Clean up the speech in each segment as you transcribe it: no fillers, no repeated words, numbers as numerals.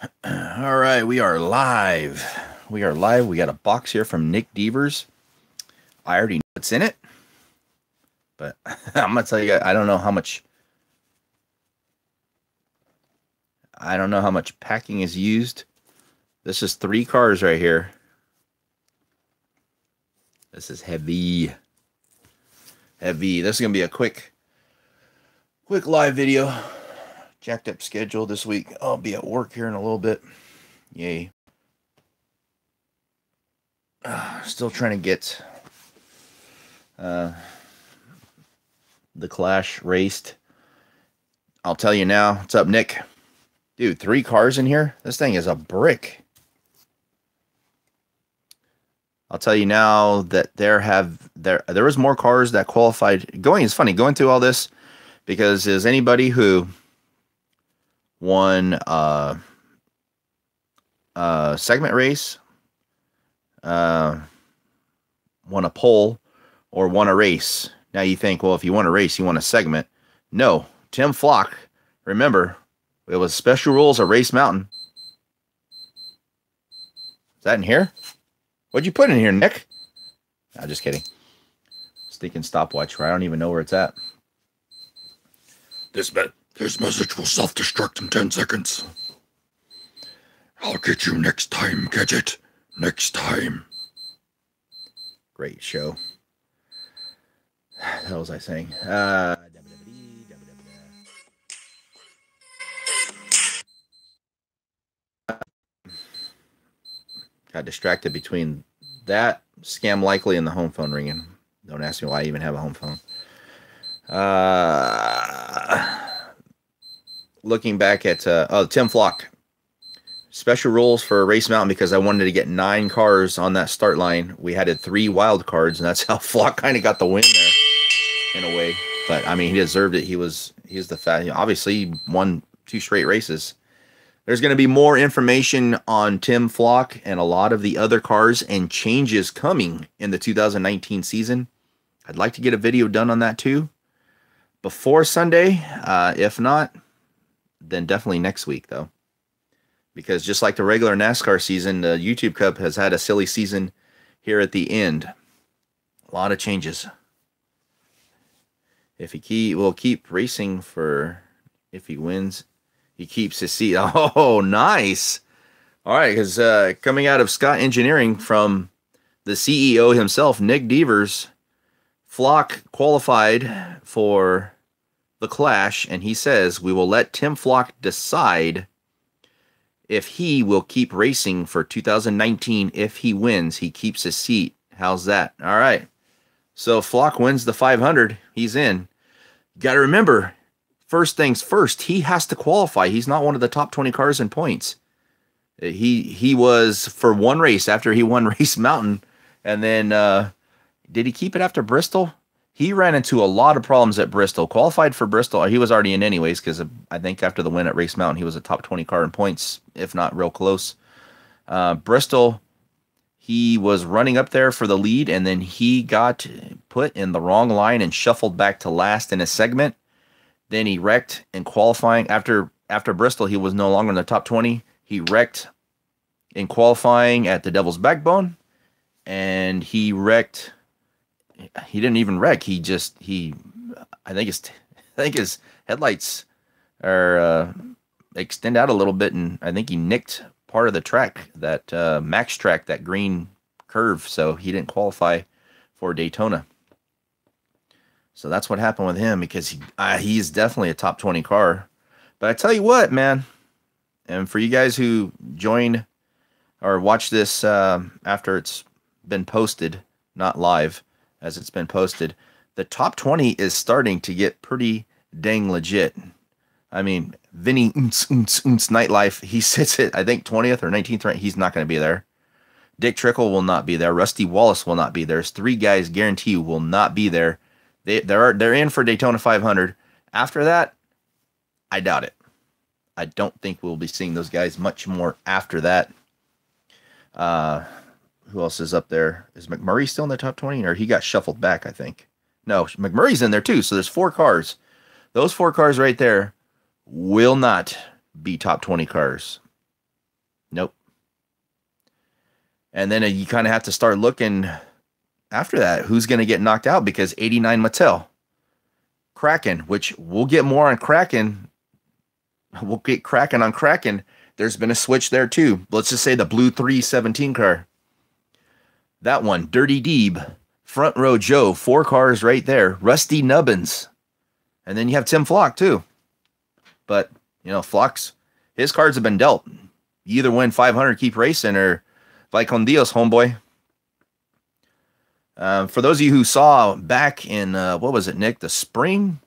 All right, we are live. We are live. We got a box here from Nick Deavers. I already know what's in it, but I'm gonna tell you, I don't know how much. I don't know how much packing is used. This is 3 cars right here. This is heavy, heavy. This is gonna be a quick live video. Jacked up schedule this week. I'll be at work here in a little bit. Yay. Still trying to get the Clash raced. I'll tell you now. What's up, Nick? Dude, 3 cars in here? This thing is a brick. I'll tell you now that there was more cars that qualified. It's funny going through all this because is anybody who won segment race, won a pole, or won a race. Now you think, well, if you won a race, you won a segment. No, Tim Flock, remember, it was special rules of Race Mountain. Is that in here? What'd you put in here, Nick? No, just kidding. Stinking stopwatch where I don't even know where it's at. This message will self-destruct in 10 seconds. I'll get you next time, Gadget. Next time. Great show. What was I saying? Got distracted between that, Scam Likely, and the home phone ringing. Don't ask me why I even have a home phone. Looking back at Tim Flock. Special rules for Race Mountain because I wanted to get 9 cars on that start line. We had 3 wild cards, and that's how Flock kind of got the win there, in a way. But I mean, he deserved it. He's the fat. Obviously, he won 2 straight races. There's going to be more information on Tim Flock and a lot of the other cars and changes coming in the 2019 season. I'd like to get a video done on that too before Sunday. If not, then definitely next week though. Because just like the regular NASCAR season, the YouTube Cup has had a silly season here at the end. A lot of changes. If he will keep racing if he wins, he keeps his seat. Oh, nice. All right, because coming out of Scott Engineering from the CEO himself, Nick Deavers, Flock qualified for the Clash, and he says, we will let Tim Flock decide if he will keep racing for 2019. If he wins, he keeps his seat. How's that? All right. So Flock wins the 500. He's in. Got to remember, first things first, he has to qualify. He's not one of the top 20 cars in points. He was for one race after he won Race Mountain. And then did he keep it after Bristol? He ran into a lot of problems at Bristol. Qualified for Bristol. He was already in anyways because I think after the win at Race Mountain, he was a top 20 car in points, if not real close. Bristol, he was running up there for the lead, and then he got put in the wrong line and shuffled back to last in a segment. Then he wrecked in qualifying. After Bristol, he was no longer in the top 20. He wrecked in qualifying at the Devil's Backbone, and he wrecked. He didn't even wreck. I think his headlights are extend out a little bit, and I think he nicked part of the track, that max track, that green curve, so he didn't qualify for Daytona. So that's what happened with him, because he's definitely a top 20 car. But I tell you what, man, and for you guys who join or watch this after it's been posted, not live, as it's been posted, the top 20 is starting to get pretty dang legit. I mean, Vinny Nightlife, he sits at, I think, 20th or 19th rank. He's not going to be there. Dick Trickle will not be there. Rusty Wallace will not be there. There's 3 guys guarantee you will not be there. They're in for Daytona 500. After that, I doubt it. I don't think we'll be seeing those guys much more after that. Who else is up there? Is McMurray still in the top 20? Or he got shuffled back, I think. No, McMurray's in there too. So there's 4 cars. Those 4 cars right there will not be top 20 cars. Nope. And then you kind of have to start looking after that. Who's going to get knocked out? Because 89 Mattel. Kraken, which we'll get more on Kraken. We'll get Kraken on Kraken. There's been a switch there too. Let's just say the blue 317 car. That one, Dirty Deeb, Front Row Joe, 4 cars right there. Rusty Nubbins. And then you have Tim Flock too. But, you know, Flock's, his cards have been dealt. You either win 500, keep racing, or vai con Dios, homeboy. For those of you who saw back in, what was it, Nick? The spring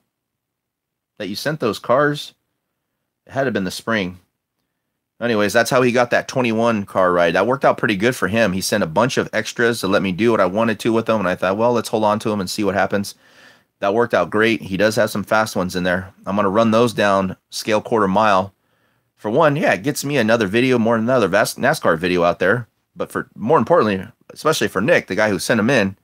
that you sent those cars? It had to have been the spring. Anyways, that's how he got that 21 car ride. That worked out pretty good for him. He sent a bunch of extras to let me do what I wanted to with them, and I thought, well, let's hold on to them and see what happens. That worked out great. He does have some fast ones in there. I'm going to run those down scale quarter mile. For one, yeah, it gets me another video, more than another NASCAR video out there. But for more importantly, especially for Nick, the guy who sent him in,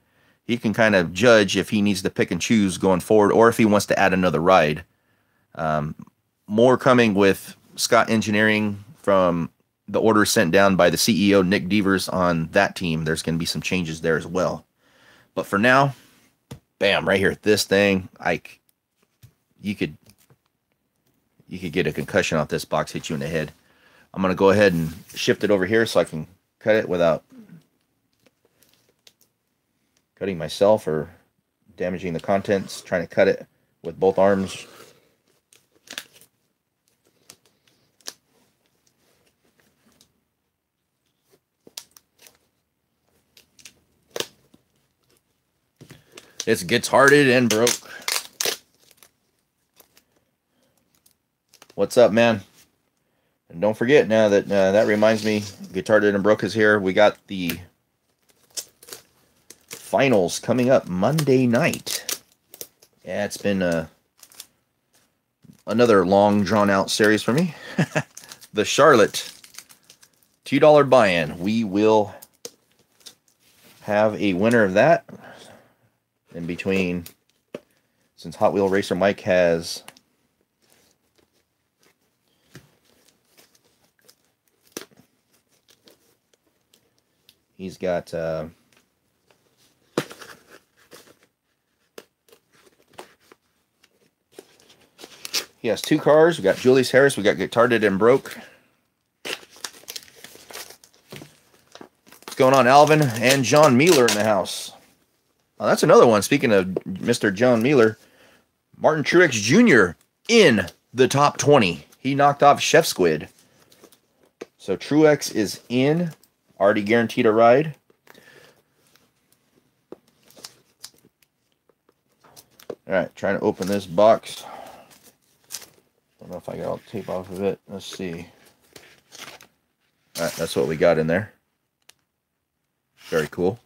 he can kind of judge if he needs to pick and choose going forward or if he wants to add another ride. More coming with Scott Engineering from the order sent down by the CEO, Nick Deavers, on that team. There's going to be some changes there as well. But for now, bam, right here, this thing, you could get a concussion off this box, hit you in the head. I'm going to go ahead and shift it over here so I can cut it without cutting myself or damaging the contents, trying to cut it with both arms. This gets hearted and broke. What's up, man? And don't forget now that that reminds me, Guitarded and Broke is here. We got the finals coming up Monday night. Yeah, it's been another long, drawn-out series for me. The Charlotte $2 buy-in. We will have a winner of that. In between, since Hot Wheel Racer Mike has he's got he has 2 cars. We got Julius Harris, we got Guitarded and Broke. What's going on, Alvin and John Mueller in the house? Oh, that's another one. Speaking of Mr. John Mueller, Martin Truex Jr. in the top 20. He knocked off Chef Squid. So Truex is in. Already guaranteed a ride. All right, trying to open this box. Don't know if I got all the tape off of it. Let's see. All right, that's what we got in there. Very cool.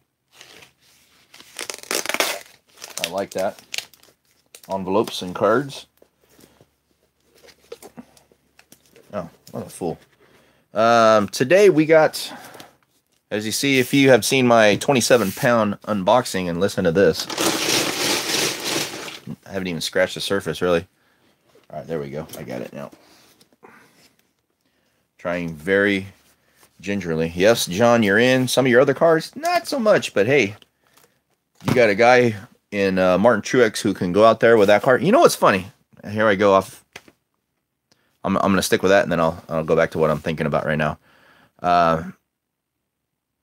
I like that. Envelopes and cards. Oh, what a fool. Today we got, as you see, if you have seen my 27-pound unboxing and listen to this. I haven't even scratched the surface, really. All right, there we go. I got it now. Trying very gingerly. Yes, John, you're in. Some of your other cards, not so much, but hey, you got a guy in Martin Truex who can go out there with that card. You know what's funny? Here I go off. I'm going to stick with that, and then I'll go back to what I'm thinking about right now.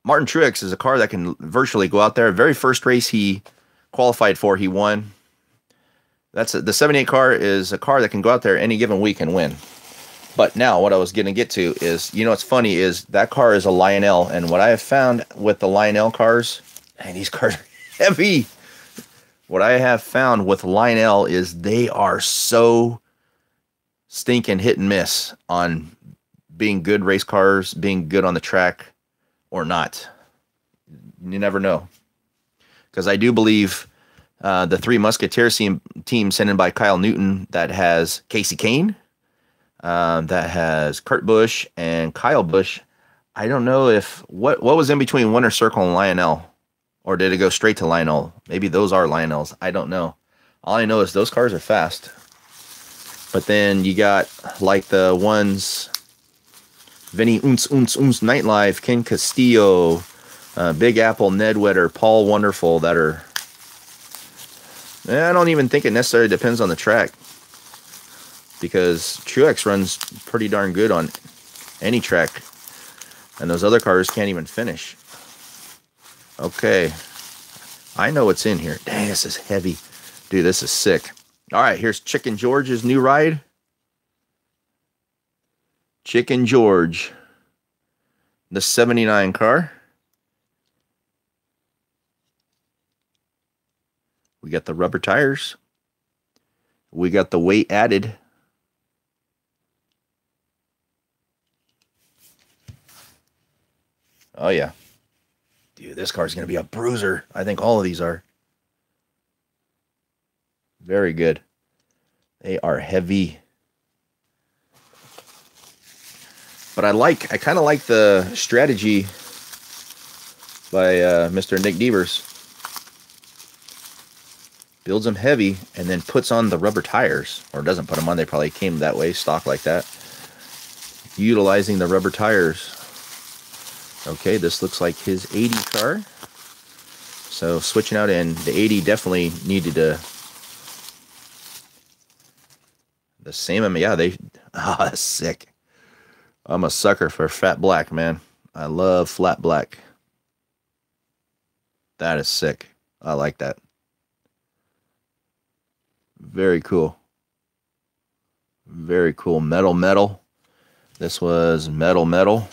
Martin Truex is a car that can virtually go out there. Very first race he qualified for, he won. The 78 car is a car that can go out there any given week and win. But now what I was going to get to is, you know what's funny is that car is a Lionel, and what I have found with the Lionel cars, and these cars are heavy. What I have found with Lionel is they are so stinking hit and miss on being good race cars, being good on the track, or not. You never know. Because I do believe the Three Musketeers team sent in by Kyle Newton that has Casey Kane, that has Kurt Busch and Kyle Busch. I don't know if what was in between Winter Circle and Lionel. Or did it go straight to Lionel? Maybe those are Lionels. I don't know. All I know is those cars are fast. But then you got like the ones Vinny Nightlife, Ken Castillo, Big Apple, Ned Wetter, Paul Wonderful, that are... I don't even think it necessarily depends on the track, because Truex runs pretty darn good on any track, and those other cars can't even finish. Okay, I know what's in here. Dang, this is heavy. Dude, this is sick. All right, here's Chicken George's new ride. Chicken George, the 79 car. We got the rubber tires. We got the weight added. Oh, yeah. Dude, this car is going to be a bruiser. I think all of these are. Very good. They are heavy. But I kind of like the strategy by Mr. Nick Deavers. Builds them heavy and then puts on the rubber tires. Or doesn't put them on. They probably came that way, stock like that. Utilizing the rubber tires. Okay, this looks like his 80 car. So switching out in. The 80 definitely needed the same. Yeah, that's sick. I'm a sucker for fat black, man. I love flat black. That is sick. I like that. Very cool. Very cool. Metal. This was metal.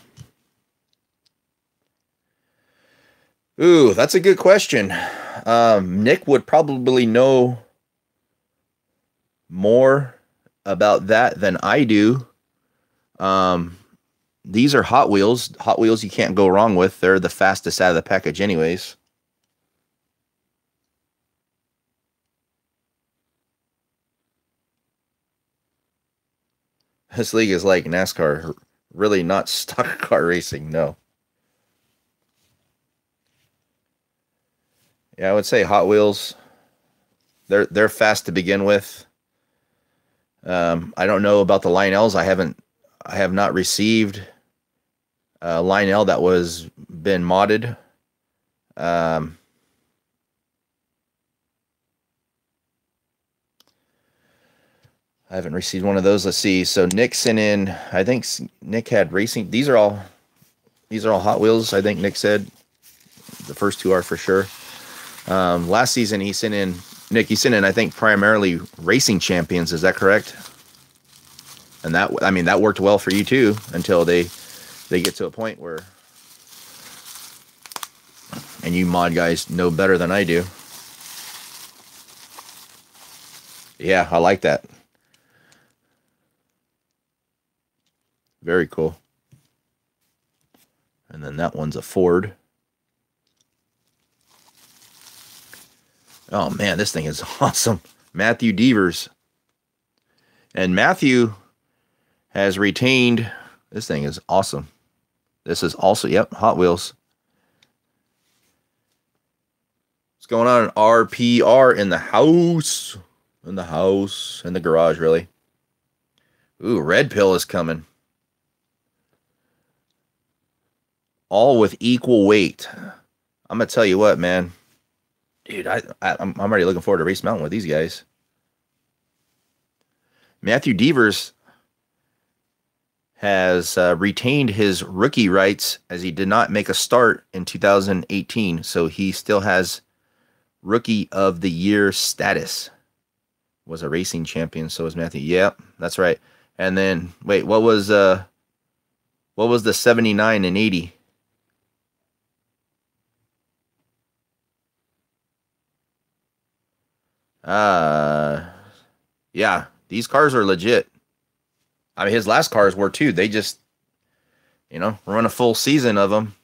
Ooh, that's a good question. Nick would probably know more about that than I do. These are Hot Wheels. Hot Wheels you can't go wrong with. They're the fastest out of the package anyways. This league is like NASCAR. Really not stock car racing, no. Yeah, I would say Hot Wheels. They're fast to begin with. I don't know about the Lionels. I have not received a Lionel that was been modded. I haven't received one of those. Let's see. So Nick sent in, I think Nick had racing. These are all Hot Wheels, I think Nick said. The first two are for sure. Last season he sent in, I think, primarily racing champions. Is that correct? And that worked well for you too, until they get to a point where, and you mod guys know better than I do. Yeah, I like that. Very cool. And then that one's a Ford. Oh man, this thing is awesome. Matthew Deavers. And Matthew has retained, this thing is awesome. This is also, yep, Hot Wheels. What's going on? RPR in the house. In the garage, really. Ooh, Red Pill is coming. All with equal weight. I'm going to tell you what, man. Dude, I'm already looking forward to Race Mountain with these guys. Matthew Deavers has retained his rookie rights as he did not make a start in 2018. So he still has Rookie of the Year status. Was a racing champion, so was Matthew. Yep, that's right. And then, wait, what was the 79 and 80? Yeah, these cars are legit. I mean, his last cars were too. They just, run a full season of them.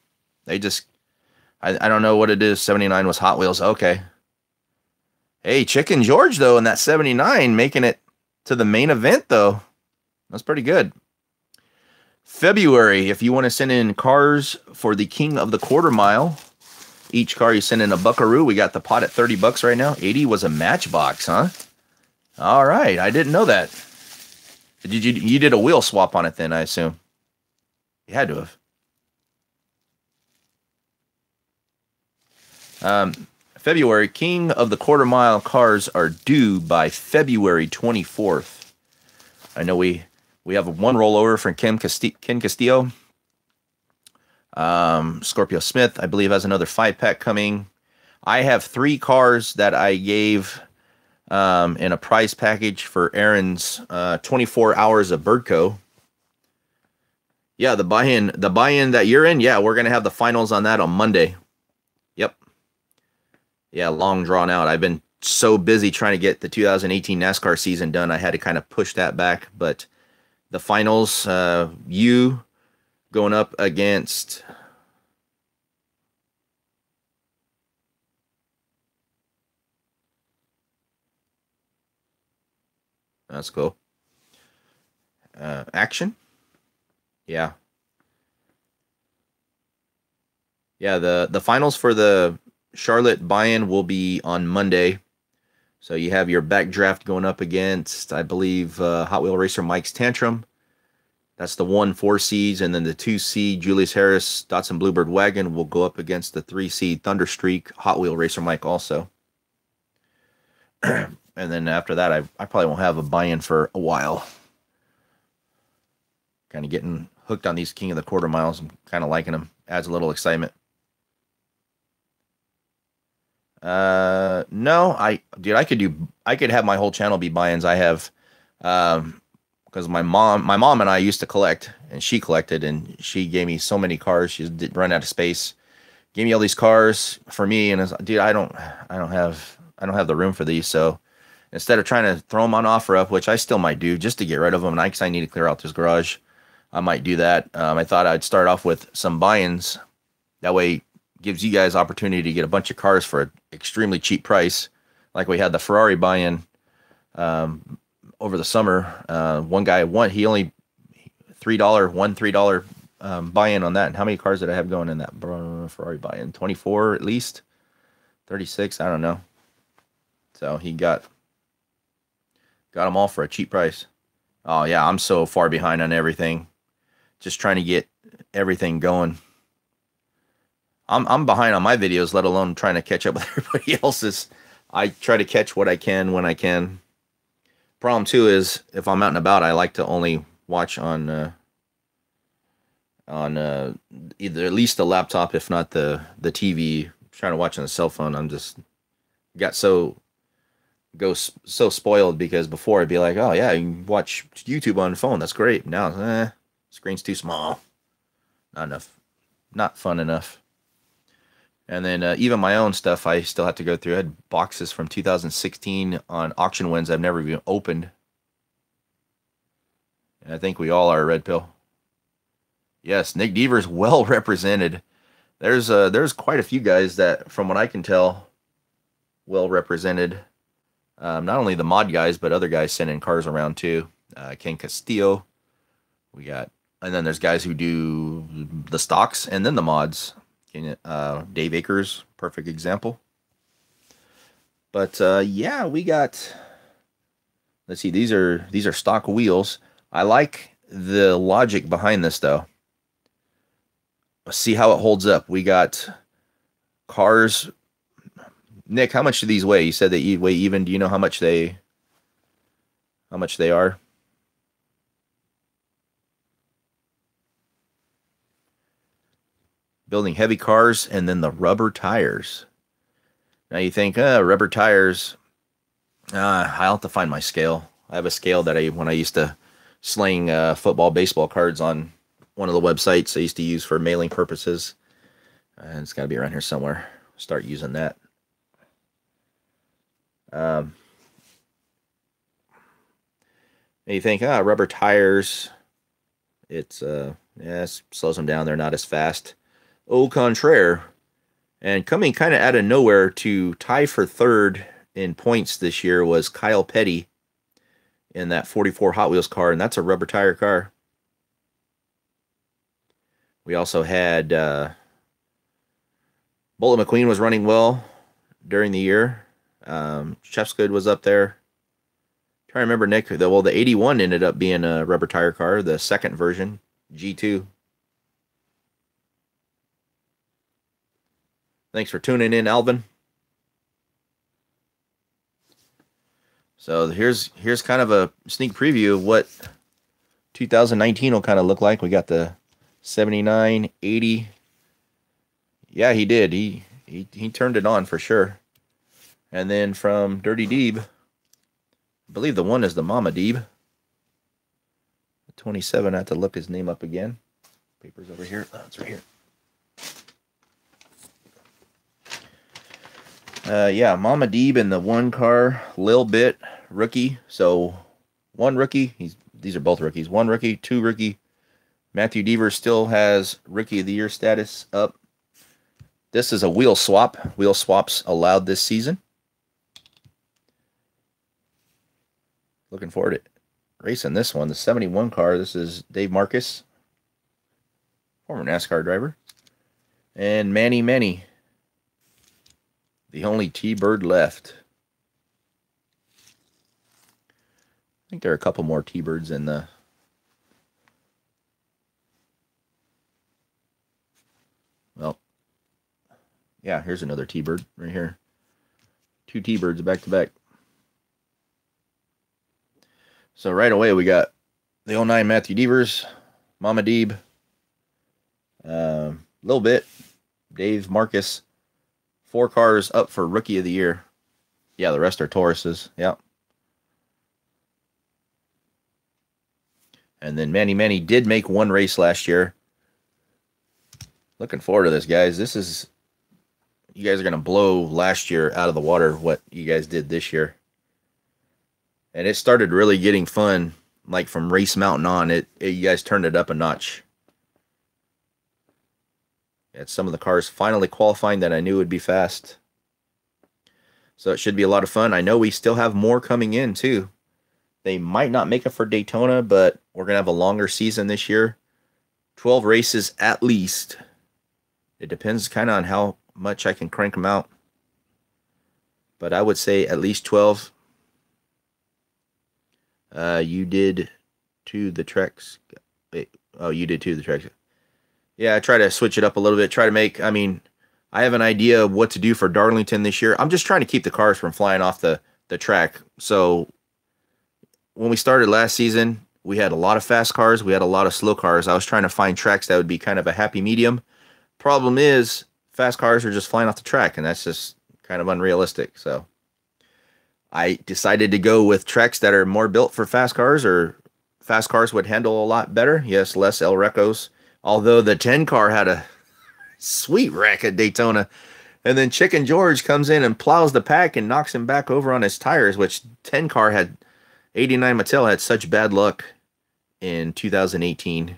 They just, I don't know what it is. 79 was Hot Wheels. Okay. Hey, Chicken George, though, in that 79, making it to the main event, though. That's pretty good. February, if you want to send in cars for the King of the Quarter Mile, each car you send in a buckaroo. We got the pot at $30 right now. 80 was a Matchbox, huh? All right, I didn't know that. You did a wheel swap on it then, I assume. You had to have. February, King of the Quarter Mile cars are due by February 24th. I know we have one rollover from Ken Castillo. Scorpio Smith, I believe, has another 5-pack coming. I have 3 cars that I gave in a prize package for Aaron's 24 hours of Birdco. Yeah, the buy-in that you're in, yeah, we're gonna have the finals on that on Monday. Yep. Yeah, long drawn out. I've been so busy trying to get the 2018 NASCAR season done, I had to kind of push that back. But the finals, you going up against that's cool. Action. Yeah. Yeah, the finals for the Charlotte buy-in will be on Monday. So you have your backdraft going up against, I believe, Hot Wheel Racer Mike's Tantrum. That's the 1-4 seeds, and then the 2 seed Julius Harris Datsun Bluebird Wagon will go up against the 3 seed Thunderstreak Hot Wheel Racer Mike also. And then after that, I probably won't have a buy-in for a while. Kind of getting hooked on these King of the Quarter Miles. I'm kind of liking them. Adds a little excitement. No, I could have my whole channel be buy-ins. I have, because my mom and I used to collect, and she collected, and she gave me so many cars. She did run out of space. Gave me all these cars for me, and I was, dude, I don't have the room for these. So instead of trying to throw them on OfferUp, which I still might do just to get rid of them, and because I need to clear out this garage, I might do that. I thought I'd start off with some buy-ins. That way, gives you guys opportunity to get a bunch of cars for an extremely cheap price. Like we had the Ferrari buy-in over the summer. One guy he only $3 buy-in on that. And how many cars did I have going in that Ferrari buy-in? 24 at least, 36. I don't know. So he got them all for a cheap price. Oh yeah, I'm so far behind on everything. Just trying to get everything going. I'm behind on my videos, let alone trying to catch up with everybody else's. I try to catch what I can when I can. Problem too is if I'm out and about, I like to only watch on either at least the laptop, if not the TV. Trying to watch on the cell phone, I'm just got so spoiled, because before I'd be like, oh yeah, you can watch YouTube on the phone, that's great. Now screen's too small, not enough, not fun enough. And then even my own stuff, I still have to go through. I had boxes from 2016 on auction wins I've never even opened. And I think we all are, Red Pill. Yes, Nick Deavers well represented. There's quite a few guys that, from what I can tell, well represented. Not only the mod guys, but other guys sending cars around too. Ken Castillo. And then there's guys who do the stocks and then the mods. Dave Akers, perfect example. But yeah, we got, let's see, these are stock wheels. I like the logic behind this though. Let's see how it holds up. We got cars. Nick, how much do these weigh? You said they weigh even. Do you know how much they are? Building heavy cars, and then the rubber tires. Now you think, rubber tires. I'll have to find my scale. I have a scale that when I used to sling football, baseball cards on one of the websites I used to use for mailing purposes. And it's got to be around here somewhere. Start using that. You think, rubber tires. It slows them down. They're not as fast. Au contraire, and coming kind of out of nowhere to tie for third in points this year was Kyle Petty in that 44 Hot Wheels car, and that's a rubber tire car. We also had Bullet McQueen was running well during the year. Chef's Good was up there. I'm trying to remember, Nick. The 81 ended up being a rubber tire car, the second version, G2. Thanks for tuning in, Alvin. So here's kind of a sneak preview of what 2019 will kind of look like. We got the 79, 80. Yeah, he did. He turned it on for sure. And then from Dirty Deeb, I believe the one is the Mama Deeb. The 27, I have to look his name up again. Paper's over here. Oh, it's right here. Yeah, Mama Deeb in the one car, Lil Bit, rookie. So one rookie. These are both rookies. One rookie, two rookie. Matthew Deavers still has Rookie of the Year status up. This is a wheel swap. Wheel swaps allowed this season. Looking forward to racing this one. The 71 car. This is Dave Marcus, former NASCAR driver. And Manny, the only T-Bird left. I think there are a couple more T-Birds in the... Well, yeah, here's another T-Bird right here. Two T-Birds back to back. So right away we got the 09 Matthew Deavers, Mama Deeb, Lil Bit, Dave Marcus. 4 cars up for Rookie of the Year. Yeah, the rest are Tauruses. Yeah. And then Manny did make one race last year. Looking forward to this, guys. You guys are going to blow last year out of the water what you guys did this year. And it started really getting fun, like from Race Mountain on. You guys turned it up a notch. Had some of the cars finally qualifying that I knew would be fast. So it should be a lot of fun. I know we still have more coming in, too. They might not make it for Daytona, but we're going to have a longer season this year. 12 races at least. It depends kind of on how much I can crank them out. But I would say at least 12. You did to the treks. Wait, oh, you did to the treks. Yeah, I try to switch it up a little bit. Try to make, I have an idea of what to do for Darlington this year. I'm just trying to keep the cars from flying off the track. So when we started last season, we had a lot of fast cars. We had a lot of slow cars. I was trying to find tracks that would be kind of a happy medium. Problem is, fast cars are just flying off the track, and that's just kind of unrealistic. So I decided to go with tracks that are more built for fast cars, or fast cars would handle a lot better. Yes, less El Recos. Although the 10 car had a sweet wreck at Daytona. And then Chicken George comes in and plows the pack and knocks him back over on his tires, which 10 car had, 89 Mattel had such bad luck in 2018.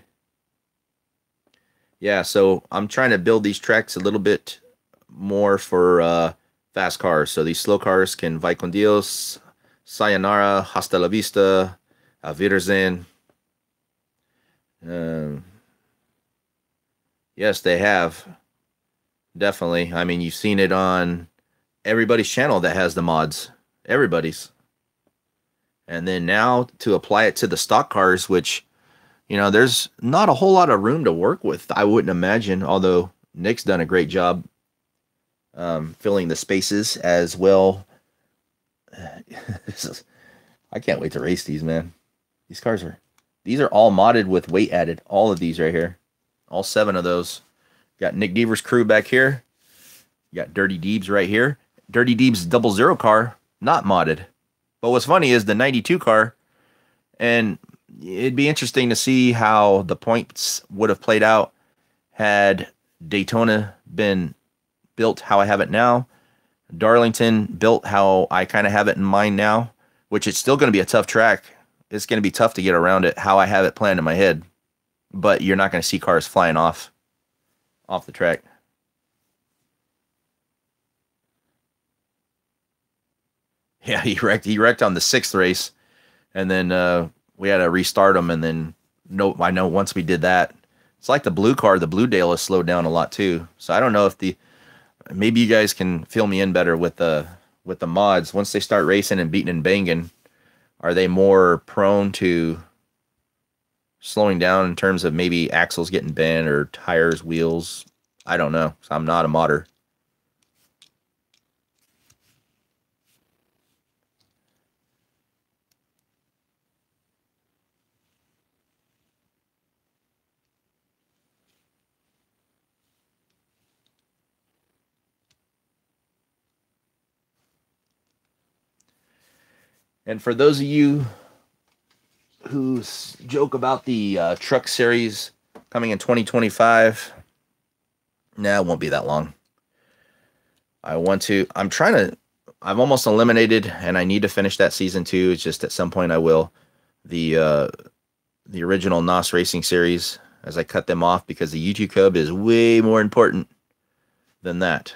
Yeah, so I'm trying to build these tracks a little bit more for fast cars. So these slow cars can vai con Dios, sayonara, hasta la vista, auf Wiedersehen. Yes, they have. Definitely. You've seen it on everybody's channel that has the mods. Everybody's. And then now to apply it to the stock cars, which, there's not a whole lot of room to work with, I wouldn't imagine. Although Nick's done a great job filling the spaces as well. I can't wait to race these, man. These are all modded with weight added. All of these right here. All 7 of those. Got Nick Deavers' crew back here. You got Dirty Deebs right here. Dirty Deebs 00 car, not modded. But what's funny is the 92 car, and it'd be interesting to see how the points would have played out had Daytona been built how I have it now. Darlington built how I kind of have it in mind now, which it's still going to be a tough track. It's going to be tough to get around it how I have it planned in my head. But you're not going to see cars flying off the track. Yeah, he wrecked on the 6th race, and then we had to restart him. And then I know once we did that, it's like the blue car, the Blue Dale has slowed down a lot too. So I don't know if maybe you guys can fill me in better with the mods. Once they start racing and beating and banging, are they more prone to slowing down in terms of maybe axles getting bent or tires, wheels? I don't know. I'm not a modder. And for those of you who joke about the truck series coming in 2025, nah, it won't be that long. I've almost eliminated, and I need to finish that season 2. It's just at some point I will. The original NOS Racing series, as I cut them off, because the YouTube Cub is way more important than that.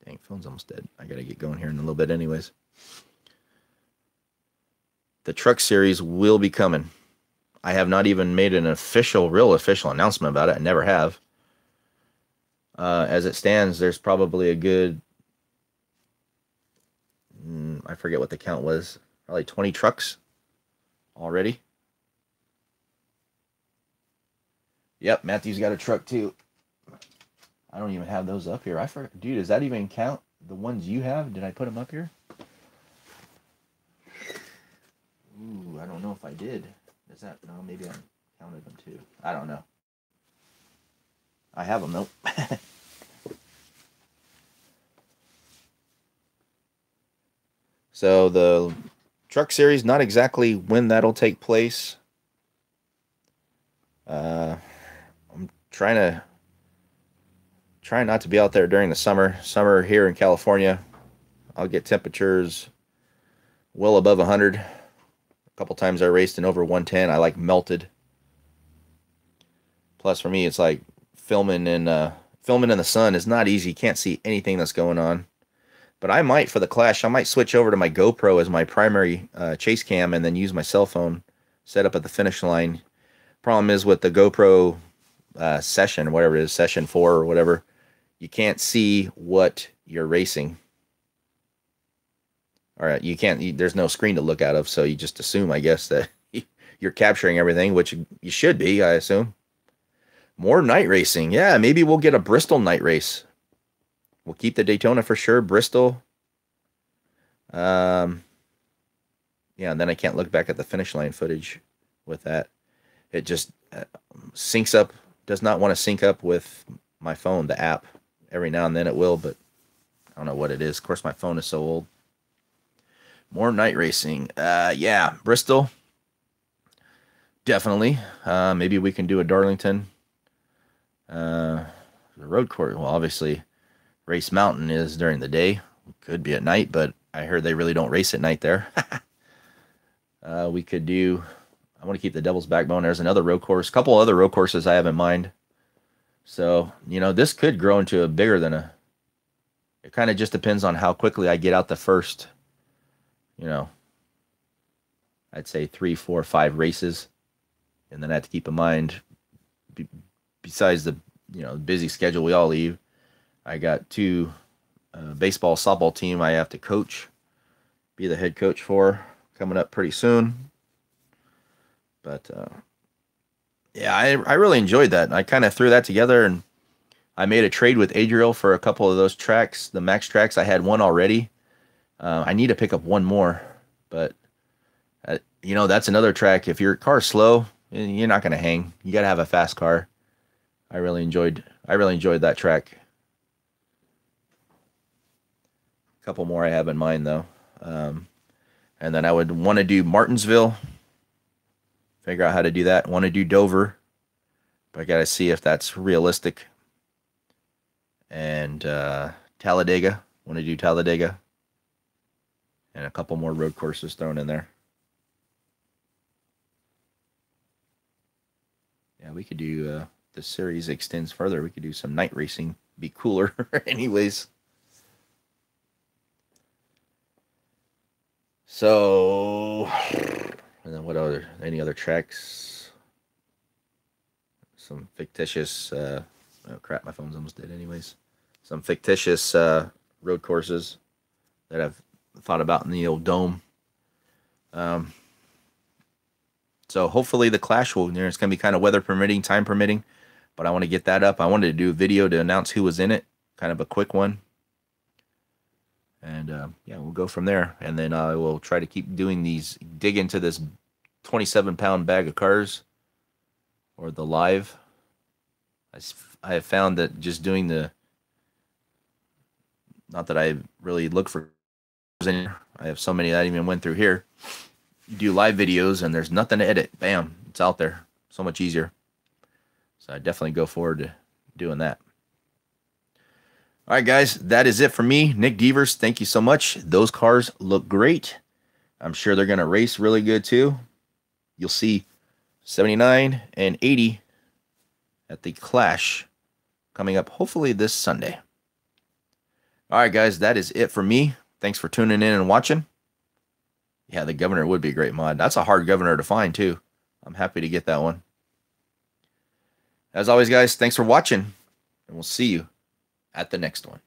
Dang, phone's almost dead. I gotta get going here in a little bit anyways. The truck series will be coming. I have not even made an real official announcement about it. I never have. As it stands, there's probably a good, I forget what the count was, probably 20 trucks already. Yep, Matthew's got a truck too. I don't even have those up here. I forgot, dude, does that even count the ones you have? Did I put them up here? Ooh, I don't know if I did. Is that, no, maybe I counted them too. I don't know. I have them, nope. So the truck series, not exactly when that'll take place. I'm trying not to be out there during the summer. Summer here in California, I'll get temperatures well above 100. A couple times I raced in over 110. I like melted. Plus for me, it's like filming in the sun is not easy. You can't see anything that's going on. But I might, for the Clash, I might switch over to my GoPro as my primary chase cam and then use my cell phone set up at the finish line. Problem is with the GoPro session, whatever it is, session 4 or whatever, you can't see what you're racing. All right, there's no screen to look out of, so you just assume, I guess, that you're capturing everything, which you should be, I assume. More night racing. Yeah, maybe we'll get a Bristol night race. We'll keep the Daytona for sure. Bristol. Yeah, and then I can't look back at the finish line footage with that. It just syncs up, does not want to sync up with my phone, the app. Every now and then it will, but I don't know what it is. Of course, my phone is so old. More night racing. Yeah, Bristol. Definitely. Maybe we can do a Darlington. The road course. Well, obviously, Race Mountain is during the day. Could be at night, but I heard they really don't race at night there. We could do, I want to keep the Devil's Backbone. There's another road course, a couple other road courses I have in mind. So, this could grow into a bigger than it kind of just depends on how quickly I get out the first, I'd say 3, 4, 5 races. And then I have to keep in mind, besides the, busy schedule we all leave, I got 2 baseball, softball team I have to coach, be the head coach for, coming up pretty soon. But, yeah, I really enjoyed that. I kind of threw that together, and I made a trade with Adriel for a couple of those tracks, the max tracks. I had one already. I need to pick up one more, but, that's another track. If your car's slow, you're not going to hang. You got to have a fast car. I really enjoyed that track. A couple more I have in mind, though. And then I would want to do Martinsville. Figure out how to do that. Want to do Dover. But I got to see if that's realistic. And Talladega. Want to do Talladega. And a couple more road courses thrown in there. Yeah, we could do, the series extends further. We could do some night racing. Be cooler anyways. So, and then any other tracks? Some fictitious, oh crap, my phone's almost dead anyways. Some fictitious road courses that I've thought about in the old dome. So hopefully the Clash it's going to be kind of weather permitting, time permitting, but I want to get that up. I wanted to do a video to announce who was in it, kind of a quick one. And yeah, we'll go from there. And then I will try to keep doing these, dig into this 27-pound bag of cars or the live. I have found that just doing not that I really look for, I have so many that I even went through here. You do live videos and there's nothing to edit. Bam, it's out there. So much easier. So I definitely go forward to doing that. All right, guys, that is it for me. Nick Deavers, thank you so much. Those cars look great. I'm sure they're going to race really good too. You'll see 79 and 80 at the Clash coming up hopefully this Sunday. All right, guys, that is it for me. Thanks for tuning in and watching. Yeah, the governor would be a great mod. That's a hard governor to find too. I'm happy to get that one. As always, guys, thanks for watching, and we'll see you at the next one.